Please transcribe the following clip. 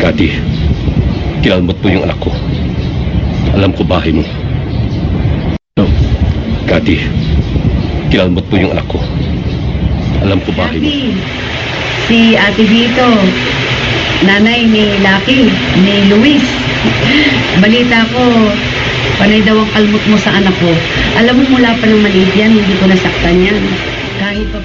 Kati, kinalmot mo yung anak ko. Alam ko bahay mo. Kati, kinalmot mo yung anak ko. Alam ko bahay mo. Lucky, si ate dito, nanay ni Lucky, ni Luis. Balita ko, panay daw ang kalmot mo sa anak ko. Alam mo, mula pa ng maliit yan, hindi ko nasaktan yan. Kahit pa